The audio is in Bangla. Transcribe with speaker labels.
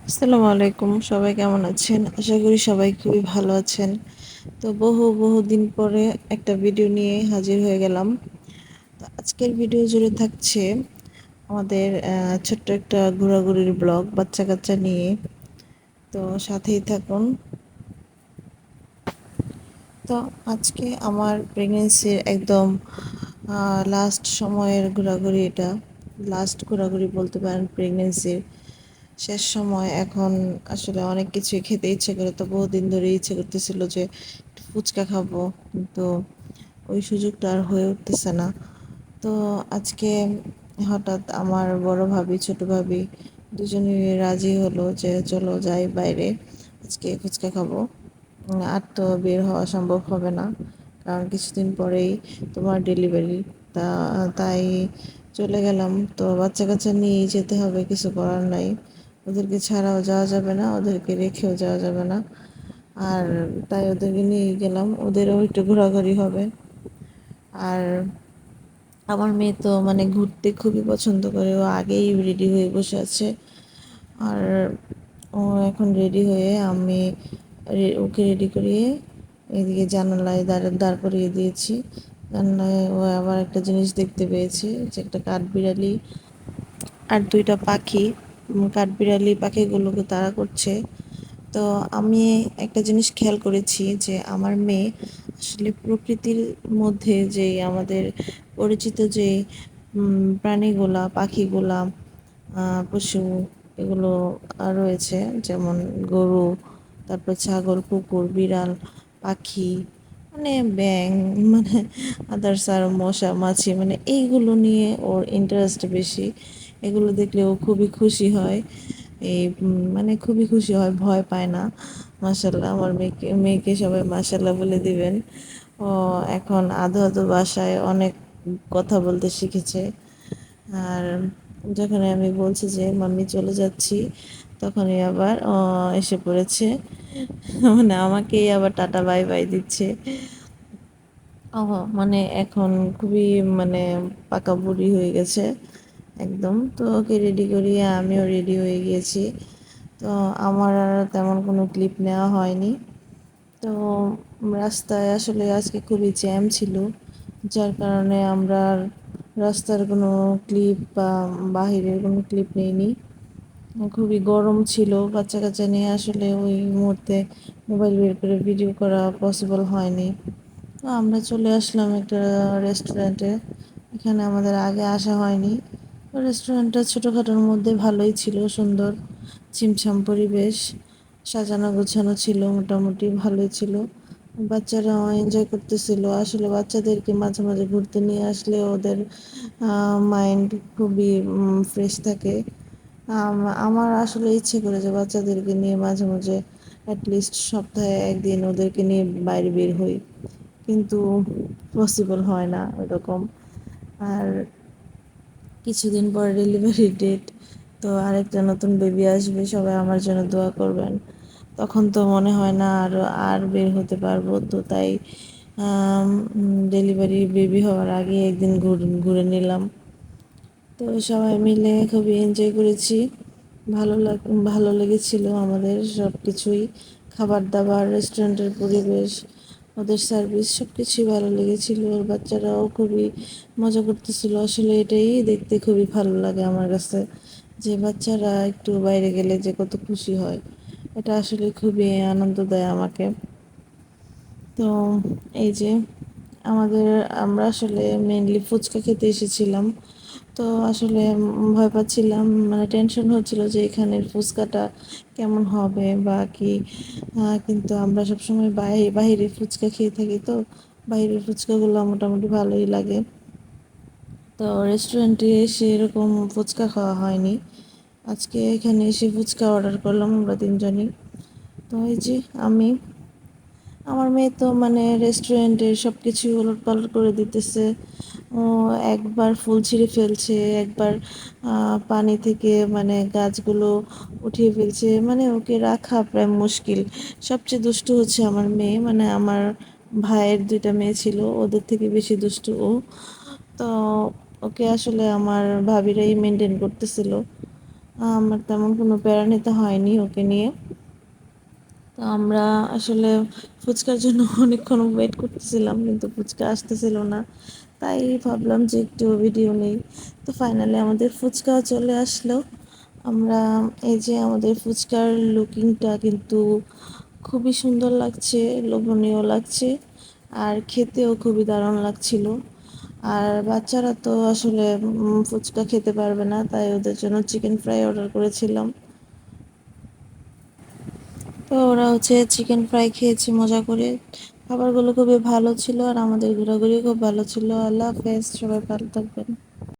Speaker 1: আসসালামু আলাইকুম, সবাই কেমন আছেন? আশা করি সবাই খুবই ভালো আছেন। তো বহু দিন পরে একটা ভিডিও নিয়ে হাজির হয়ে গেলাম। তো আজকের ভিডিও জুড়ে থাকছে আমাদের ছোট্ট একটা ঘোরাঘুরির ব্লগ বাচ্চা কাচ্চা নিয়ে। তো সাথেই থাকুন। তো আজকে আমার প্রেগনেন্সির একদম লাস্ট সময়ের ঘোরাঘুরি এটা। লাস্ট ঘোরাঘুরি বলতে পারেন প্রেগনেন্সির শেষ সময়। এখন আসলে অনেক কিছুই খেতে ইচ্ছে করে, তো বহুদিন ধরে ইচ্ছে করতেছিল যে একটু ফুচকা খাবো, কিন্তু ওই সুযোগটা আর হয়ে উঠতেছে না। তো আজকে হঠাৎ আমার বড় ভাবি ছোট ভাবি দুজনেই রাজি হলো যে চলো যাই বাইরে, আজকে ফুচকা খাবো। আর তো বের হওয়া সম্ভব হবে না, কারণ কিছুদিন পরেই তোমার ডেলিভারি। তাই চলে গেলাম। তো বাচ্চা কাচ্চা নিয়েই যেতে হবে, কিছু করার নাই। ওদেরকে ছাড়াও যাওয়া যাবে না, ওদেরকে রেখেও যাওয়া যাবে না। আর তাই ওদেরকে নিয়ে গেলাম, ওদেরও একটু ঘোরাঘুরি হবে। আর আমার মেয়ে তো মানে ঘুরতে খুবই পছন্দ করে, ও আগেই রেডি হয়ে বসে আছে। আর ও এখন রেডি হয়ে আমি ওকে রেডি করিয়ে এদিকে জানালায় দাঁড় করিয়ে দিয়েছি। জানালায় ও আবার একটা জিনিস দেখতে পেয়েছে, যে একটা কাঠবিড়ালি আর দুইটা পাখি। কাঠবিড়ালি পাখিগুলোকে তাড়া করছে। তো আমি একটা জিনিস খেয়াল করেছি যে আমার মেয়ে আসলে প্রকৃতির মধ্যে যে আমাদের পরিচিত যে প্রাণীগুলা পাখিগুলা পশু এগুলো রয়েছে, যেমন গরু, তারপর ছাগল, কুকুর, বিড়াল, পাখি, মানে ব্যাঙ, মানে আদার্স আর মশা মাছি, মানে এইগুলো নিয়ে ওর ইন্টারেস্ট বেশি। এগুলো দেখলে ও খুবই খুশি হয়। মানে খুবই খুশি হয়, ভয় পায় না। মাশাল্লাহ, আমার মেয়েকে সবাই মাশাল্লাহ বলে দিবেন। ও এখন আধো আধো ভাষায় অনেক কথা বলতে শিখেছে। আর যখন আমি বলছি যে মাম্মি চলে যাচ্ছি, তখনই আবার এসে পড়েছে, মানে আমাকেই আবার টাটা বাই বাই দিচ্ছে। মানে এখন খুবই মানে পাকা বুড়ি হয়ে গেছে একদম। তো ওকে রেডি করিয়ে আমিও রেডি হয়ে গিয়েছি। তো আমার আর তেমন কোনো ক্লিপ নেওয়া হয়নি। তো রাস্তায় আসলে আজকে খুবই জ্যাম ছিল, যার কারণে আমরা আর রাস্তার কোনো ক্লিপ বা বাহিরের কোনো ক্লিপ নেইনি। খুবই গরম ছিল, বাচ্চা কাচ্চা নিয়ে আসলে ওই মুহূর্তে মোবাইল বের করে ভিডিও করা পসিবল হয়নি। তো আমরা চলে আসলাম একটা রেস্টুরেন্টে। এখানে আমাদের আগে আসা হয়নি। রেস্টুরেন্টটা ছোটোখাটোর মধ্যে ভালোই ছিল, সুন্দর ছিমছাম পরিবেশ, সাজানো গোছানো ছিল, মোটামুটি ভালোই ছিল। বাচ্চারাও এনজয় করতেছিল। আসলে বাচ্চাদেরকে মাঝে মাঝে ঘুরতে নিয়ে আসলে ওদের মাইন্ড খুবই ফ্রেশ থাকে। আমার আসলে ইচ্ছে করে যে বাচ্চাদেরকে নিয়ে মাঝে মাঝে অ্যাটলিস্ট সপ্তাহে একদিন ওদেরকে নিয়ে বাইরে বের হই, কিন্তু পসিবল হয় না ওরকম। আর কিছুদিন পর ডেলিভারি ডেট, তো আরেকটা নতুন বেবি আসবে, সবাই আমার জন্য দোয়া করবেন। তখন তো মনে হয় না আর বের হতে পারবো। তো তাই ডেলিভারি বেবি হওয়ার আগে একদিন ঘুরে নিলাম। তো সবাই মিলে খুবই এনজয় করেছি। ভালো লেগেছিল আমাদের সব কিছুই, খাবার দাবার, রেস্টুরেন্টের পরিবেশ, ওদের সার্ভিস, সব কিছুই ভালো লেগেছিল। ওর বাচ্চারাও খুবই মজা করতেছিল। আসলে এটাই দেখতে খুবই ভালো লাগে আমার কাছে, যে বাচ্চারা একটু বাইরে গেলে যে কত খুশি হয়, এটা আসলে খুবই আনন্দ দেয় আমাকে। তো এই যে আমরা আসলে মেইনলি ফুচকা খেতে এসেছিলাম। তো আসলে ভয় পাচ্ছিলাম, মানে টেনশন হচ্ছিল যে এখানের ফুচকাটা কেমন হবে বা কি। কিন্তু আমরা সবসময় বাইরে ফুচকা খেয়ে থাকি, তো বাইরের ফুচকাগুলো মোটামুটি ভালোই লাগে। তো রেস্টুরেন্টে এসে এরকম ফুচকা খাওয়া হয়নি। আজকে এখানে এসে ফুচকা অর্ডার করলাম আমরা তিনজনই। তো এই যে আমি আমার মেয়ে তো মানে রেস্টুরেন্টের সব কিছু ওলটপালট করে দিতেছে। ও একবার ফুল ছিঁড়ে ফেলছে, একবার পানি থেকে মানে গাছগুলো উঠিয়ে ফেলছে, মানে ওকে রাখা প্রায় মুশকিল। সবচেয়ে দুষ্টু হচ্ছে আমার মেয়ে, মানে আমার ভাইয়ের দুইটা মেয়ে ছিল, ওদের থেকে বেশি দুষ্টু ও। তো ওকে আসলে আমার ভাবিরাই মেনটেন করতেছিল। আমার তেমন কোনো প্যারা নিতে হয়নি ওকে নিয়ে। তো আমরা আসলে ফুচকার জন্য অনেকক্ষণ ওয়েট করতেছিলাম, কিন্তু ফুচকা আসতেছিল না। তাই ভাবলাম যে একটু ভিডিও নেই। তো ফাইনালি আমাদের ফুচকাও চলে আসলো। আমরা এই যে আমাদের ফুচকার লুকিংটা কিন্তু খুবই সুন্দর লাগছে, লোভনীয় লাগছে, আর খেতেও খুবই দারুণ লাগছিল। আর বাচ্চারা তো আসলে ফুচকা খেতে পারবে না, তাই ওদের জন্য চিকেন ফ্রাই অর্ডার করেছিলাম। তো ওরা চিকেন ফ্রাই খেয়েছে মজা করে। খাবারগুলো খুবই ভালো ছিল, আর আমাদের ঘোরাঘুরি খুব ভালো ছিল। আল্লাহ হাফেজ, সবাই ভালো থাকবেন।